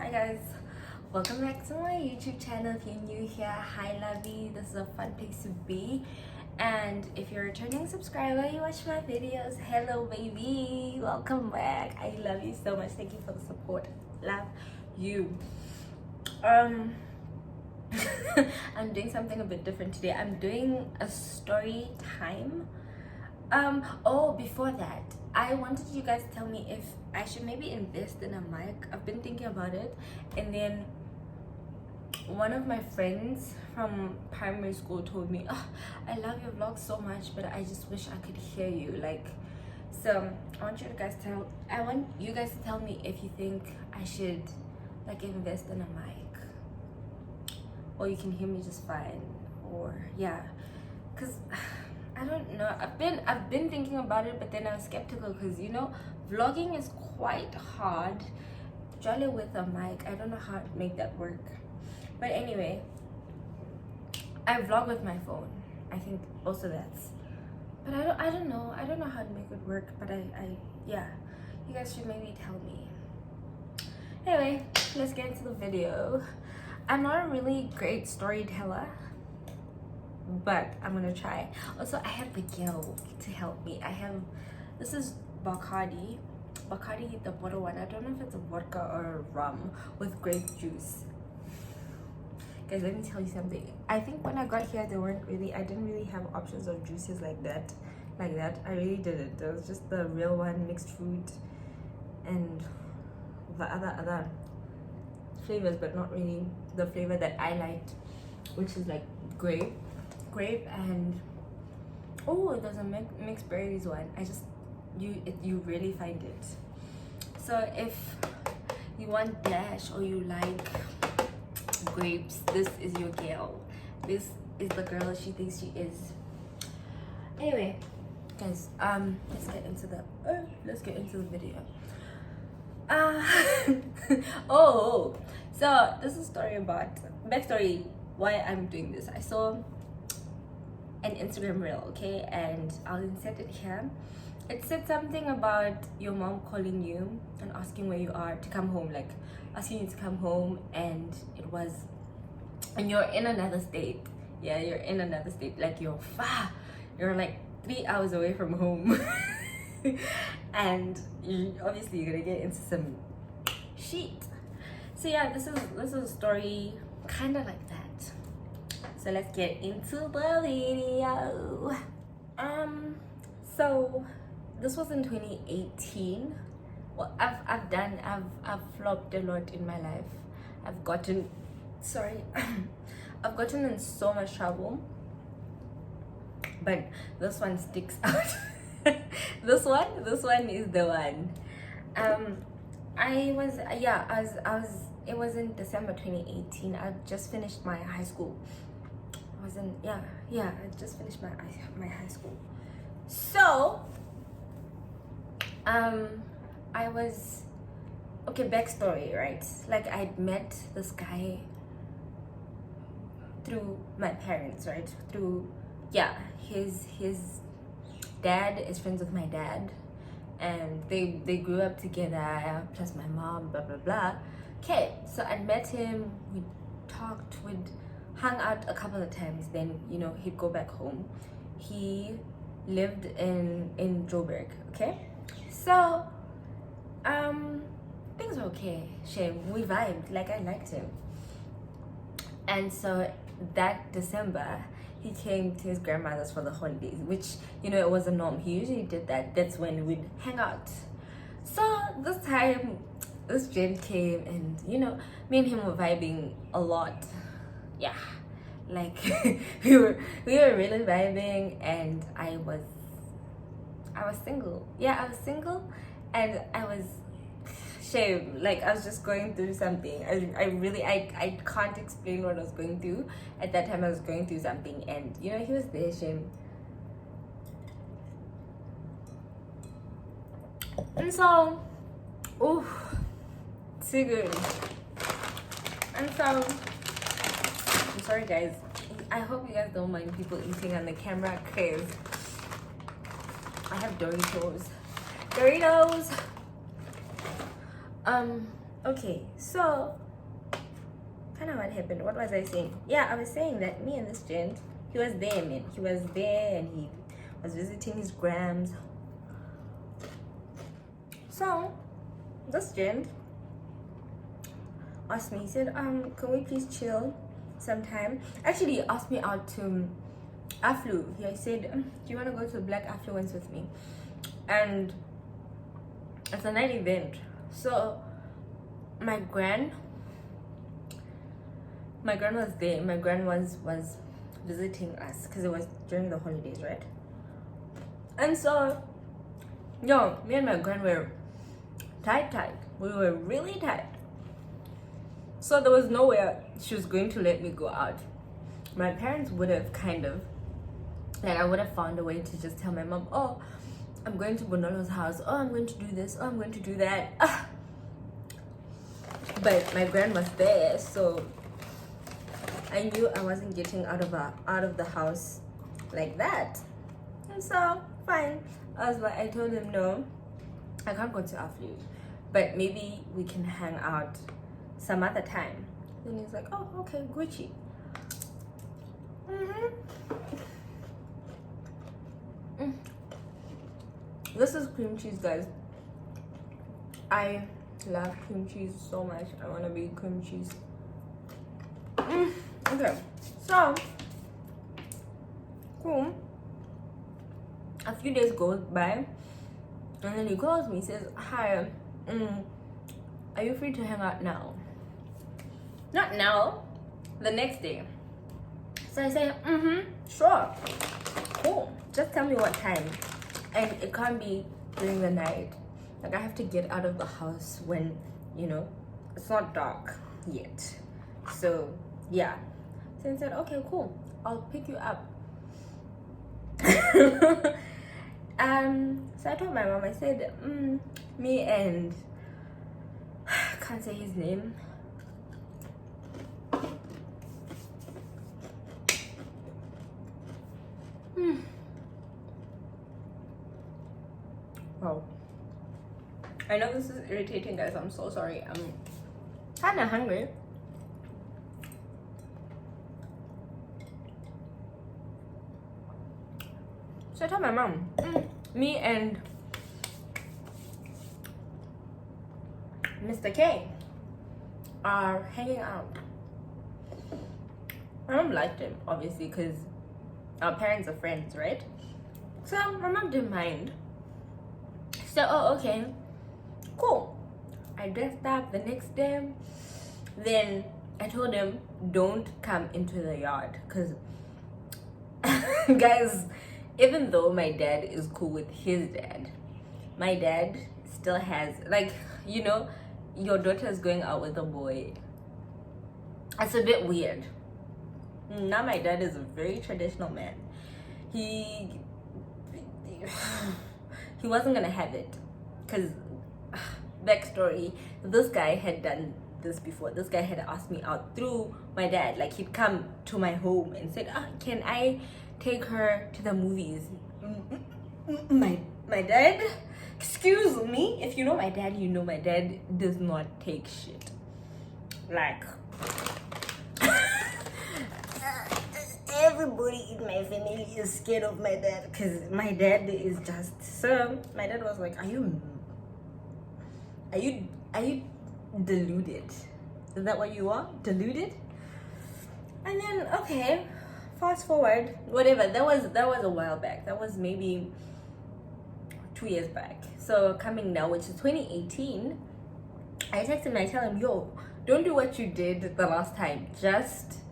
Hi guys, welcome back to my YouTube channel. If you're new here, hi lovey, this is a fun place to be. And if you're a returning subscriber, you watch my videos, hello baby, welcome back. I love you so much. Thank you for the support. Love you. I'm doing something a bit different today. I'm doing a story time. Before that, I wanted you guys to tell me if I should maybe invest in a mic. I've been thinking about it, and then one of my friends from primary school told me, "Oh, I love your vlogs so much, but I just wish I could hear you." So I want you guys to tell me if you think I should invest in a mic, or you can hear me just fine, or yeah, cause I don't know. I've been thinking about it, but then I was skeptical because vlogging is quite hard. Jolly with a mic, I don't know how to make that work. But anyway, I vlog with my phone. I think also that's. But I don't know how to make it work. But yeah, you guys should maybe tell me. Anyway, let's get into the video. I'm not a really great storyteller, but I'm gonna try. Also, I have the girl to help me. This is Bacardi, the bottle one. I don't know if it's a vodka or a rum with grape juice. Guys, let me tell you something. I think when I got here, I didn't really have options of juices like that. I really didn't. There was just the real one, mixed fruit, and the other flavors, but not really the flavor that I liked, which is like grape and there's a mixed berries one. You really find it. So if you want dash or you like grapes, this is your girl. This is the girl she thinks she is. Anyway, guys, let's get into the video. So this is a story about backstory why I'm doing this. I saw an Instagram reel, okay, and I'll insert it here. It said something about your mom calling you and asking where you are to come home, asking you to come home, and you're in another state. Yeah, you're in another state, you're far. You're 3 hours away from home. And you're gonna get into some shit. So yeah, this is a story kind of like that. So let's get into the video. So this was in 2018. Well, I've flopped a lot in my life. I've gotten in so much trouble, but this one sticks out. this one is the one. It was in December 2018. I just finished my high school. I just finished my high school. So I was backstory, right? I'd met this guy through my parents, right? His dad is friends with my dad, and they grew up together, plus my mom, blah blah blah. Okay, so I met him, we talked, we'd hung out a couple of times, then he'd go back home. He lived in Joburg, okay? So things were okay. Shame, we vibed, I liked him. And so that December he came to his grandmother's for the holidays, which it was a norm. He usually did that. That's when we'd hang out. So this time this gent came, and me and him were vibing a lot. Yeah, we were really vibing, and I was single. Yeah, I was single, and I was shame. I was just going through something. I can't explain what I was going through. At that time I was going through something, and he was there, shame. And so too good. And so I'm sorry guys, I hope you guys don't mind people eating on the camera, because I have Doritos. Okay, so kind of what happened. What was I saying? Yeah, I was saying that me and this gent, he was there, man. He was there and he was visiting his grams. So this gent asked me, he said, can we please chill sometime? Actually, he asked me out to Aflu. He said, do you want to go to Black Affluence with me? And it's a night event. So my gran was there. My gran was visiting us because it was during the holidays, right? And so yo, me and my gran were tight. We were really tight. So there was nowhere she was going to let me go out. My parents would have I would have found a way to just tell my mom, oh, I'm going to Bonolo's house, oh, I'm going to do this, oh, I'm going to do that. But my gran was there, so I knew I wasn't getting out of the house like that. And so fine, I told him, no, I can't go to Aflu, but maybe we can hang out some other time. Then he's like, oh, okay, Gucci. This is cream cheese, guys. I love cream cheese so much. I want to be cream cheese. Okay, so cool. A few days goes by, and then he calls me, says, hi, are you free to hang out now? Not now, the next day. So I say, sure, cool, just tell me what time. And it can't be during the night. Like, I have to get out of the house when, it's not dark yet. So yeah, so I said, okay, cool, I'll pick you up. So I told my mom, I said, me and I can't say his name. Wow, I know this is irritating, guys. I'm so sorry. I'm kind of hungry. So I told my mom, me and Mr. K are hanging out. My mom liked him, obviously, because our parents are friends, right? So my mom didn't mind. So, oh, okay, cool. I dressed up the next day. Then I told him, don't come into the yard, because guys, even though my dad is cool with his dad, my dad still has, like, your daughter is going out with a boy. It's a bit weird. Now my dad is a very traditional man. He wasn't gonna have it, because backstory, this guy had done this before. This guy had asked me out through my dad. Like, he'd come to my home and said, can I take her to the movies? My dad, excuse me, if you know my dad, you know my dad does not take shit. Like, everybody in my family is scared of my dad, because my dad is just, so my dad was like, are you deluded? Is that what you are? Deluded? And then, okay, fast forward, whatever, that was a while back. That was maybe 2 years back. So coming now, which is 2018, I text him and I tell him, yo, don't do what you did the last time. Just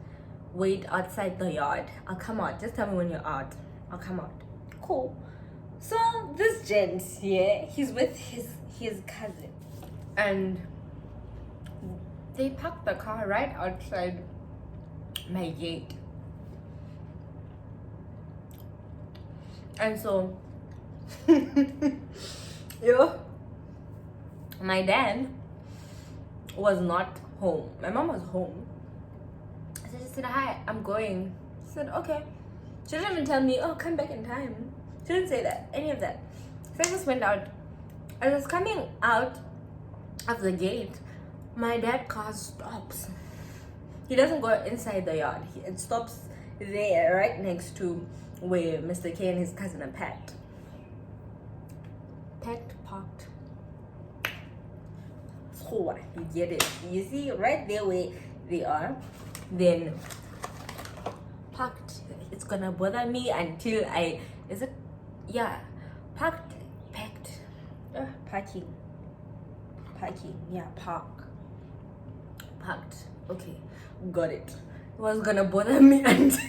wait outside the yard. I'll come out. Just tell me when you're out. I'll come out. Cool. So this gent here, he's with his cousin, and they parked the car right outside my gate. And so my dad was not home. My mom was home. So she said, hi, I'm going. She said, okay. She didn't even tell me, oh, come back in time. She didn't say that, any of that. So I just went out. I was coming out of the gate. my dad's car stops. He doesn't go inside the yard. It stops there, right next to where Mr. K and his cousin are packed. Parked. So you get it. You see right there where they are. Then parked. It's gonna bother me until packed. Parking. Yeah, parked. Okay, got it. It was gonna bother me until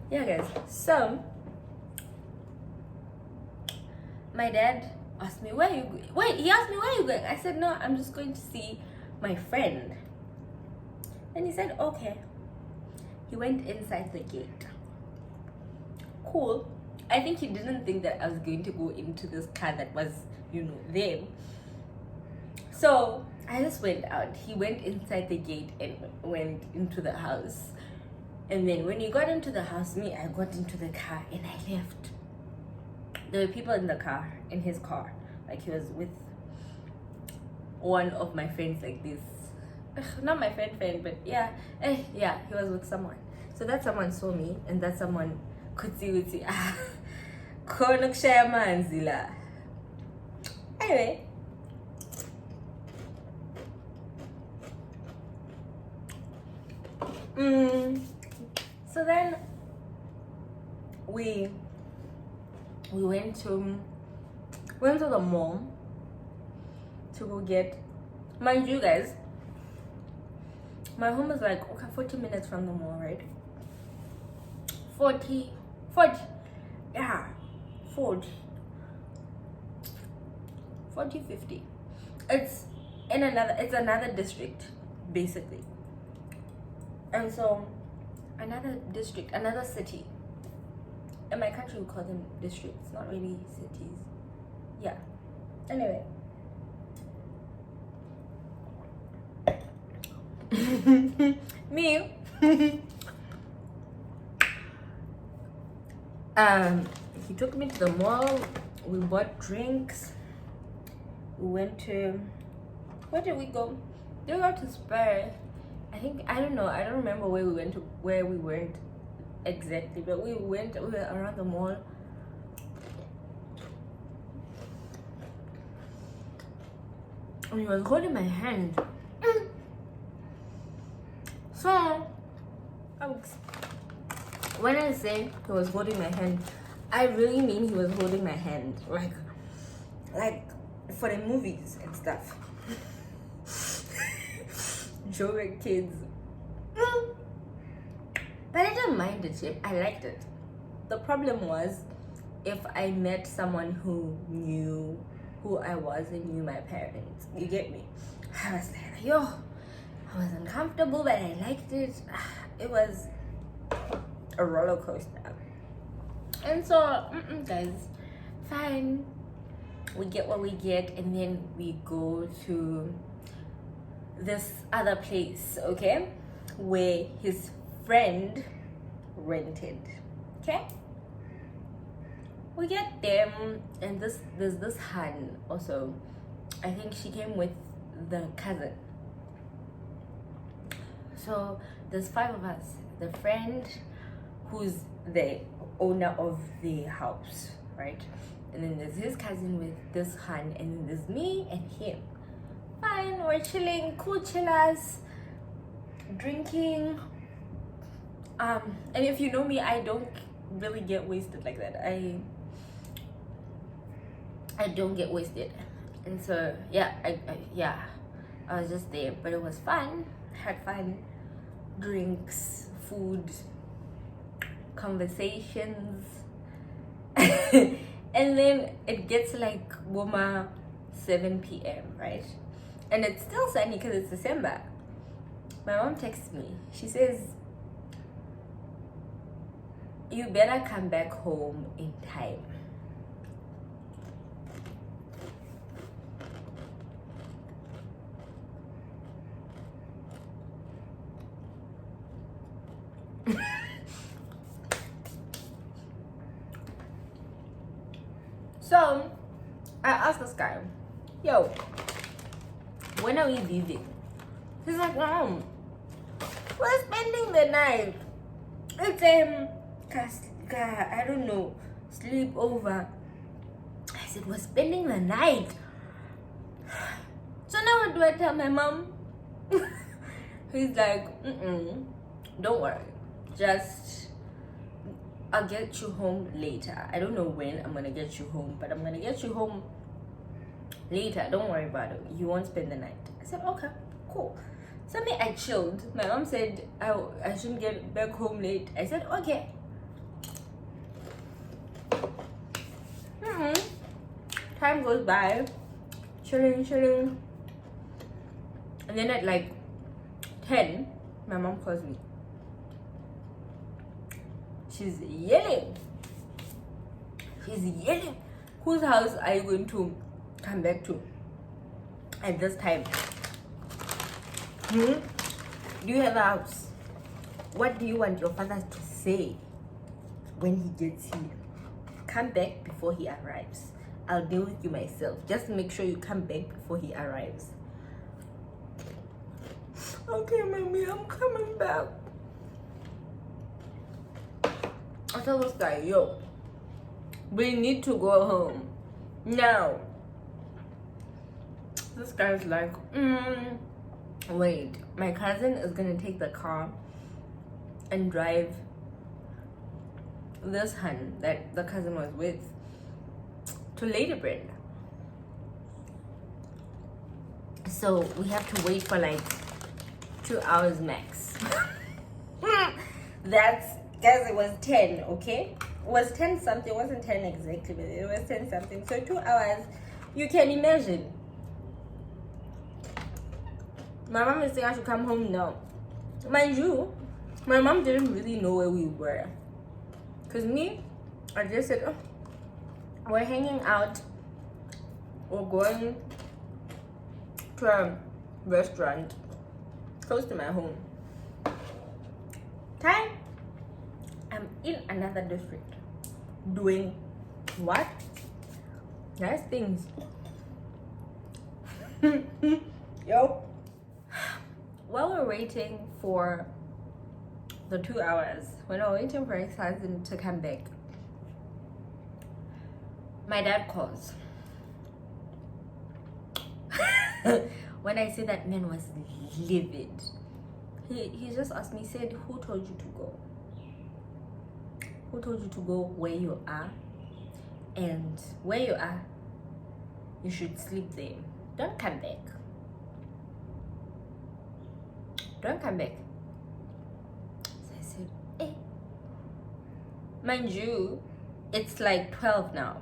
yeah, guys. So my dad asked me, where are you going? Wait, he asked me, where are you going? I said, no, I'm just going to see my friend. And he said, okay. He went inside the gate. Cool. I think he didn't think that I was going to go into this car that was, there. So I just went out. He went inside the gate and went into the house. And then when he got into the house, I got into the car and I left. There were people in the car, in his car. Like he was with one of my friends like this. Not my friend, but yeah, he was with someone. So that someone saw me and that someone could see, anyway. So then we went to the mall to go get, mind you guys, my home is like 40 minutes from the mall, right? 40, yeah, 40, 50. It's another district basically. And so another city. In my country we call them districts, not really cities. Yeah. Anyway. Me. He took me to the mall. We bought drinks. We went to, where did we go? Did we go to Spur? I don't know. I don't remember where we went to, where we went exactly, but we were around the mall. And he was holding my hand. So, when I say he was holding my hand, I really mean he was holding my hand, like for the movies and stuff. Joker kids. But I didn't mind it. I liked it. The problem was if I met someone who knew who I was and knew my parents. You get me? I was like, I was uncomfortable, but I liked it. It was a roller coaster. And so, guys, fine. We get what we get, and then we go to this other place, okay, where his friend rented. Okay, we get there, and there's this Han also. I think she came with the cousin. So there's 5 of us. The friend who's the owner of the house, right? And then there's his cousin with this Han, and then there's me and him. Fine, we're chilling, cool chillers, drinking. And if you know me, I don't really get wasted like that. I don't get wasted. And so I was just there, but it was fun. Had fun, drinks, food, conversations. And then it gets like 7 p.m, right? And it's still sunny because it's December. My mom texts me. She says, you better come back home in time. So I asked this guy, yo, when are we leaving? He's like, Mom, we're spending the night. It's I don't know, sleepover. I said, we're spending the night. So now what do I tell my mom? He's like, don't worry. Just, I'll get you home later. I don't know when I'm gonna get you home, but I'm gonna get you home later. Don't worry about it. You won't spend the night. I said, okay, cool. So me, I chilled. My mom said I shouldn't get back home late. I said, okay. Time goes by, chilling. And then at like 10, my mom calls me. She's yelling. Whose house are you going to come back to at this time? Do you have a house? What do you want your father to say when he gets here? Come back before he arrives. I'll deal with you myself. Just make sure you come back before he arrives. Okay, mommy, I'm coming back. I tell this guy, yo, we need to go home now. This guy's like, wait, my cousin is gonna take the car and drive this hun that the cousin was with to Lady Brenda. So we have to wait for like 2 hours max. That's, guys, it was 10, okay? It was 10 something. It wasn't 10 exactly, but it was 10 something. So 2 hours, you can imagine. My mom is saying I should come home now. Mind you, my mom didn't really know where we were. Because me, I just said, oh, we're hanging out. We're going to a restaurant close to my home. Time, I'm in another district. Doing what? Nice things. Yo. While we're waiting for the 2 hours, when we're waiting for his cousin to come back, my dad calls. When I say that man was livid, he just asked me, said, who told you to go? Who told you to go where you are? And where you are, you should sleep there. Don't come back. Don't come back. So I said, eh. Mind you, it's like 12 now.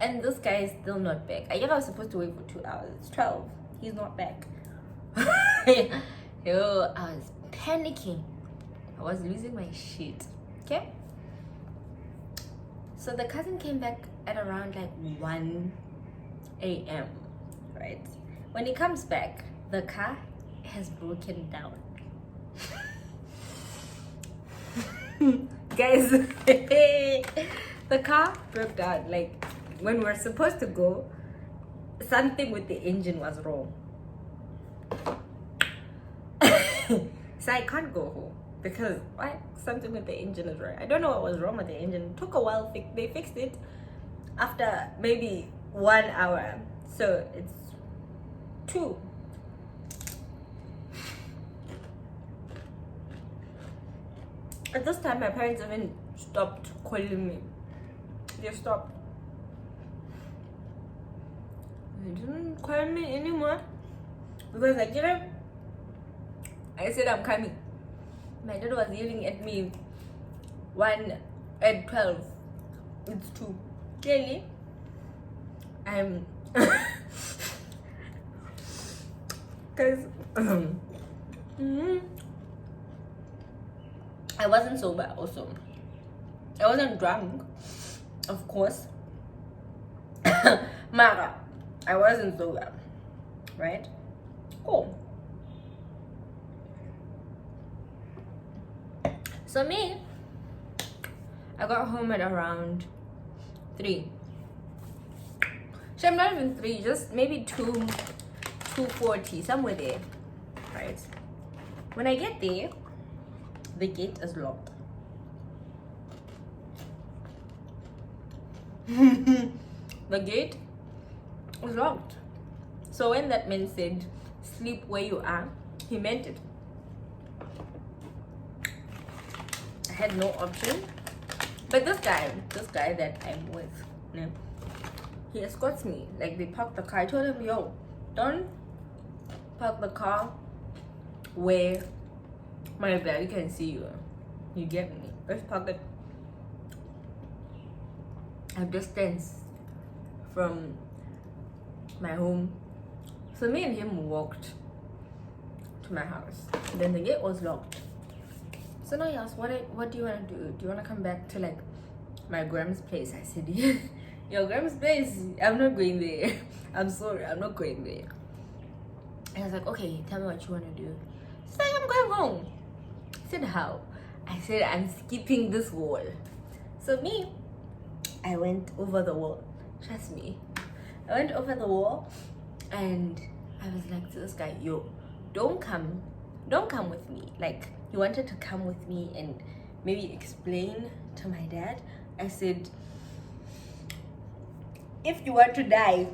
And this guy is still not back. I was supposed to wait for 2 hours. It's 12. He's not back. Yo, I was panicking. I was losing my shit. Okay? So the cousin came back at around like 1 a.m. Right? When he comes back, the car has broken down. Guys, the car broke down. Like, when we're supposed to go, something with the engine was wrong. So I can't go home because what? Something with the engine is wrong. I don't know what was wrong with the engine. It took a while. They fixed it after maybe 1 hour. So it's 2. At this time, my parents even stopped calling me. They stopped. They didn't call me anymore because I said I'm coming. My dad was yelling at me 1 at 12. It's 2. Clearly, I'm because I wasn't sober also. I wasn't drunk, of course. Mara, I wasn't sober. Right? Cool. So me, I got home at around 3. So I'm not even 3, just maybe 2 2:40, somewhere there, right? When I get there, the gate is locked. The gate was locked. So when that man said, sleep where you are, he meant it. I had no option. But this guy that I'm with, yeah, he escorts me. Like, they park the car. I told him, yo, don't park the car where my daddy can see you. You get me? Let's park it a distance from my home. So me and him walked to my house. Then the gate was locked. So now he asked, what do you want to do? Do you want to come back to like my grandma's place? I said, yeah. Your grandma's place? I'm not going there. I'm sorry, I'm not going there. And I was like, okay, tell me what you want to do. She's like, I'm going home. I said, how? I said, I'm skipping this wall. So me, I went over the wall. Trust me. I went over the wall and I was like to this guy, yo, don't come with me. Like, he wanted to come with me and maybe explain to my dad. I said, if you want to die,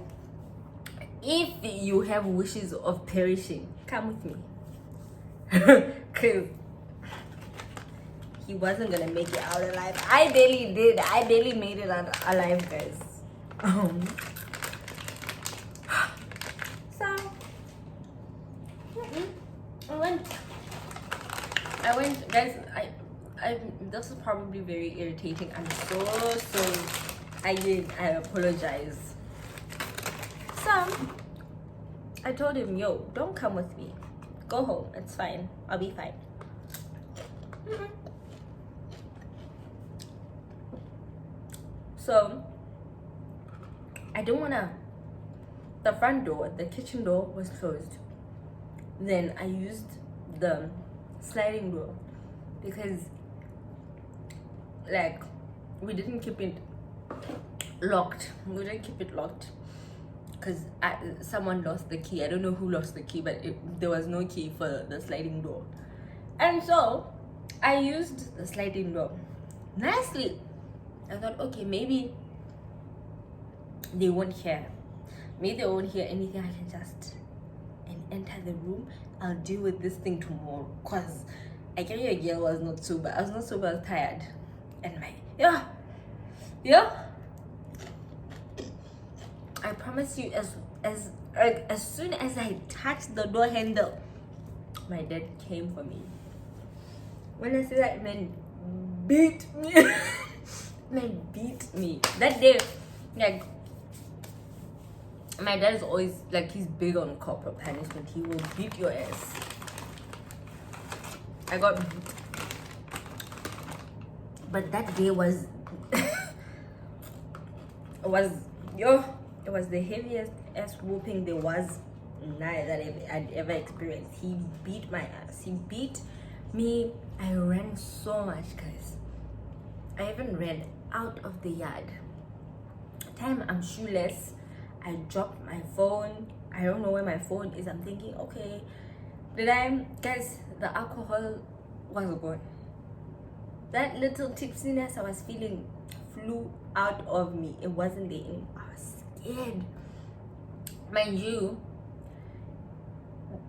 if you have wishes of perishing, come with me. Because he wasn't gonna make it out alive. I barely did. I barely made it out alive, guys. So I went, guys. I this is probably very irritating. I'm so sorry. I apologize. So I told him, yo, don't come with me. Go home. It's fine. I'll be fine. So I don't wanna. The front door, the kitchen door was closed. Then I used the sliding door because, like, we didn't keep it locked. We didn't keep it locked because someone lost the key. I don't know who lost the key, but there was no key for the sliding door. And so I used the sliding door nicely. I thought, okay, maybe they won't hear. Maybe they won't hear anything. I can just enter the room. I'll deal with this thing tomorrow. Cause I can hear a girl was not sober. I was not sober. I was tired. And yeah. I promise you, as soon as I touched the door handle, my dad came for me. When I say that, man beat me. Man beat me that day. Like, my dad is always like, he's big on corporal punishment. He will beat your ass. I got, but that day was it was the heaviest ass whooping there was that I'd ever experienced. He beat my ass. He beat me. I ran so much, guys. I even ran out of the yard. Time I'm shoeless. I dropped my phone. I don't know where my phone is. I'm thinking, okay, guys, the alcohol was gone. That little tipsiness I was feeling flew out of me. It wasn't there anymore. I was scared. Mind you,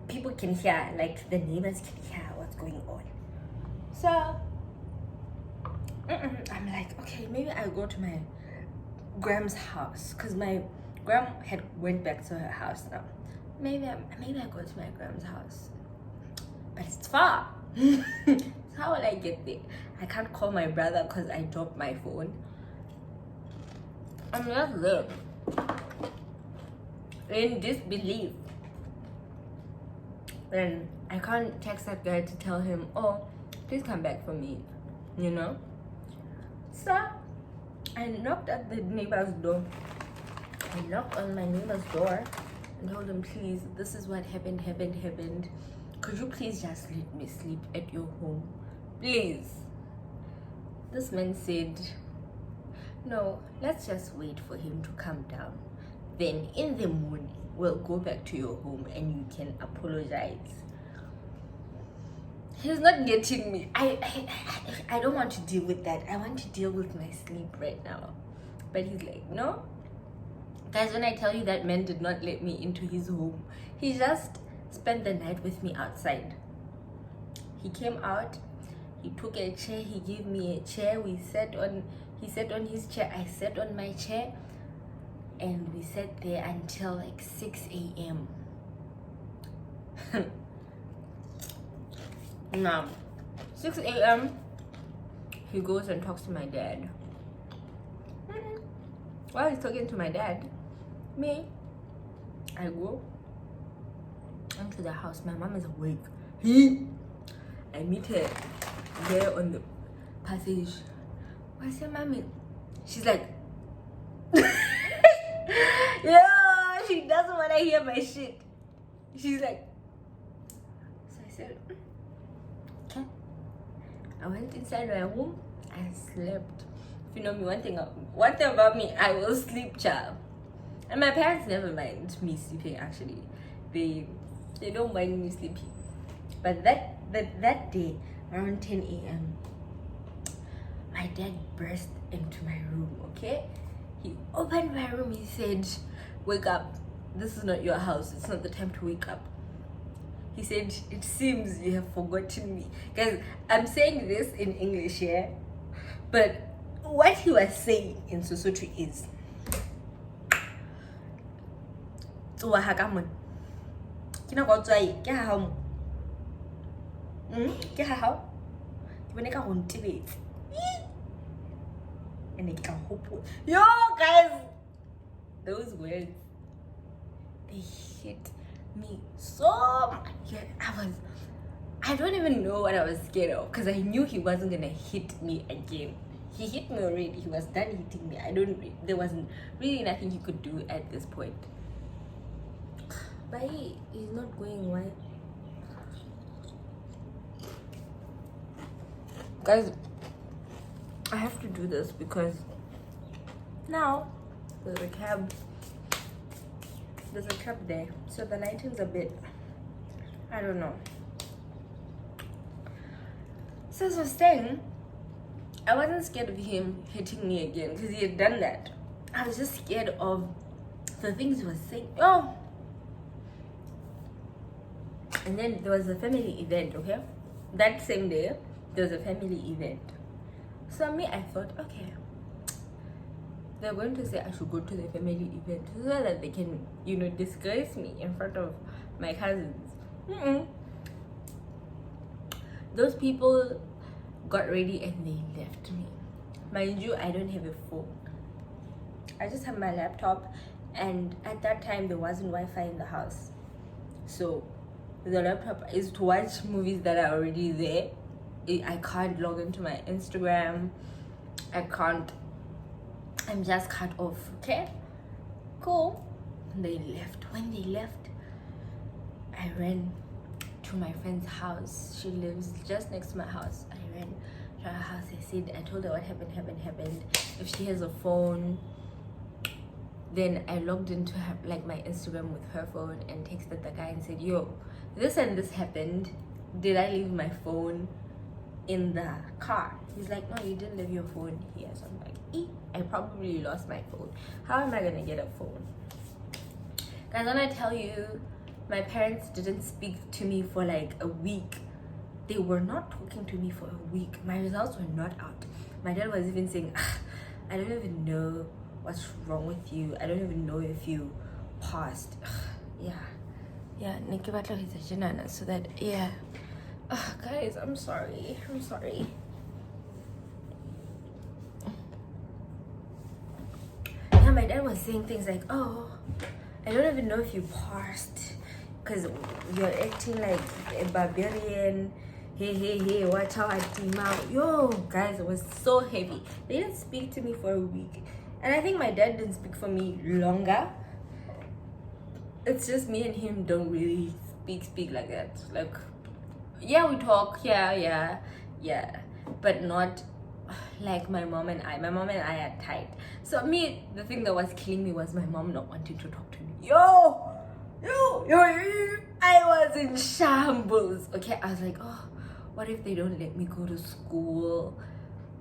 people can hear, like the neighbors can hear what's going on. So I'm like, okay, maybe I'll go to my Gram's house, because my Gram had went back to her house now. Maybe I go to my Gram's house, but it's far. How will I get there? I can't call my brother because I dropped my phone. I'm just there in disbelief. Then I can't text that guy to tell him, oh, please come back for me, you know. So I knocked at the neighbor's door. I knocked on my neighbor's door and told him, please, this is what happened. Could you please just let me sleep at your home? Please. This man said, no, let's just wait for him to come down. Then in the morning, we'll go back to your home and you can apologize. He's not getting me. I don't want to deal with that. I want to deal with my sleep right now. But he's like, no. Guys, when I tell you that man did not let me into his home, he just spent the night with me outside. He came out, he took a chair, he gave me a chair, he sat on his chair, I sat on my chair, and we sat there until like 6 a.m. Now, 6 a.m. he goes and talks to my dad. While he's talking to my dad, I go into the house. My mom is awake. I meet her there on the passage. What's your mommy? She's like, yeah, she doesn't want to hear my shit. She's like, so I said, okay. I went inside my room. I slept. If you know me, one thing about me, I will sleep, child. And my parents never mind me sleeping. Actually, they don't mind me sleeping. But that day around 10 a.m. my dad burst into my room. Okay, he opened my room. He said, "Wake up! This is not your house. It's not the time to wake up." He said, "It seems you have forgotten me." Guys, I'm saying this in English here, but what he was saying in Sesotho is, yo guys, those words, they hit me so much. I don't even know what I was scared of, because I knew he wasn't gonna hit me again. He hit me already. He was done hitting me. There wasn't really nothing he could do at this point. But he's not going. Why? Guys, I have to do this because now there's a cab there, so the lighting's a bit, I don't know. So as I was saying, I wasn't scared of him hitting me again because he had done that. I was just scared of the things he was saying. Oh, and then there was a family event. Okay, that same day there was a family event. So I thought, okay, they're going to say I should go to the family event so that they can, disgrace me in front of my cousins. Those people got ready and they left me. Mind you, I don't have a phone. I just have my laptop, and at that time there wasn't Wi-Fi in the house. So the laptop is to watch movies that are already there. I can't log into my Instagram. I'm just cut off. Okay, cool. They left. When they left, I ran to my friend's house. She lives just next to my house. I ran to her house. I told her what happened. If she has a phone, then I logged into her, like, my Instagram with her phone, and texted the guy and said, yo, this and this happened. Did I leave my phone in the car? He's like, no, you didn't leave your phone here. So I'm like, I probably lost my phone. How am I gonna get a phone? Guys, when I tell you, my parents didn't speak to me for like a week. They were not talking to me for a week. My results were not out. My dad was even saying, I don't even know what's wrong with you. I don't even know if you passed. Yeah, so that, yeah. Guys, I'm sorry. Yeah, my dad was saying things like, oh, I don't even know if you passed because you're acting like a barbarian. Hey, watch out, yo, guys, it was so heavy. They didn't speak to me for a week, and I think my dad didn't speak for me longer. It's just me and him don't really speak like that. Like, yeah, we talk, yeah, but not like my mom and I. My mom and I are tight. So the thing that was killing me was my mom not wanting to talk to me. Yo, I was in shambles. Okay, I was like, oh, what if they don't let me go to school?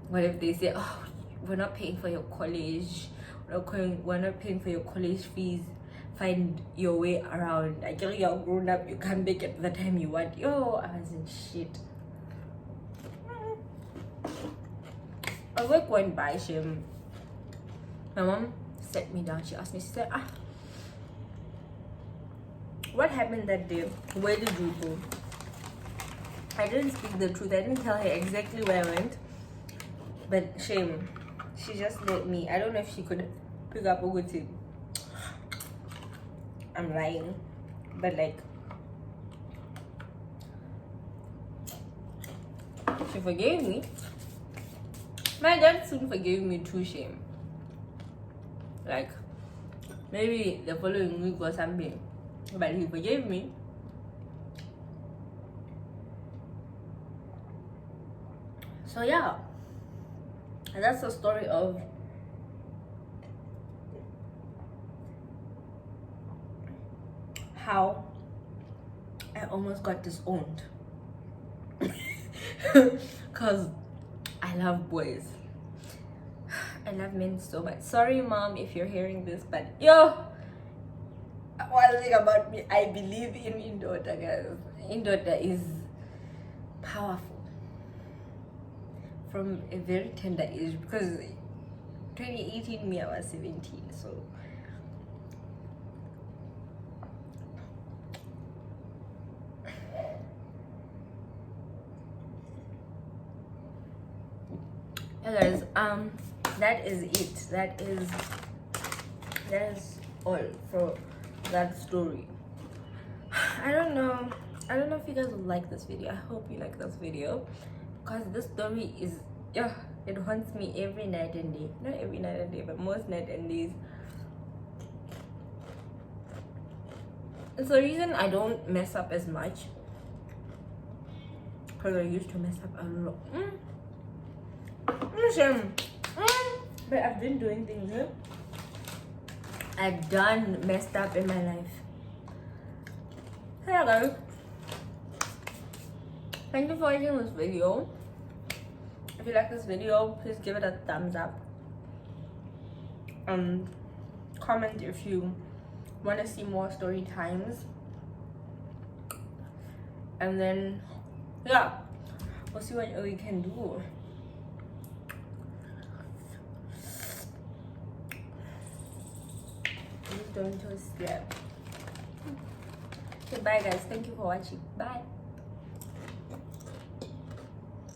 What if they say, oh, we're not paying for your college, we're not paying for your college fees, find your way around. Like, you're grown up, you come back at the time you want. Yo, I was in shit. A week went by, my mom sat me down. She asked me, she said, what happened that day? Where did you go? I didn't speak the truth. I didn't tell her exactly where I went. But shame, she just let me. I don't know if she could pick up Oguti. I'm lying. But like, she forgave me. My dad soon forgave me too, shame. Like, maybe the following week or something. But he forgave me. So yeah, that's the story of how I almost got disowned. Because I love boys. I love men so much. Sorry, mom, if you're hearing this, but yo, one thing about me, I believe in Indota, guys. Indota is powerful from a very tender age, because 2018 me, I was 17, so yeah, guys, that is it. That is all for that story. I don't know if you guys will like this video. I hope you like this video, because this story is, yeah, it haunts me every night and day. Not every night and day, but most night and days. It's the reason I don't mess up as much, because I used to mess up a lot. But I've been doing things, huh? I've done messed up in my life. Hello guys, thank you for watching this video. If you like this video, please give it a thumbs up. Comment if you want to see more story times, and then yeah, we'll see what we can do. Just don't slap. Okay, bye guys, thank you for watching. Bye.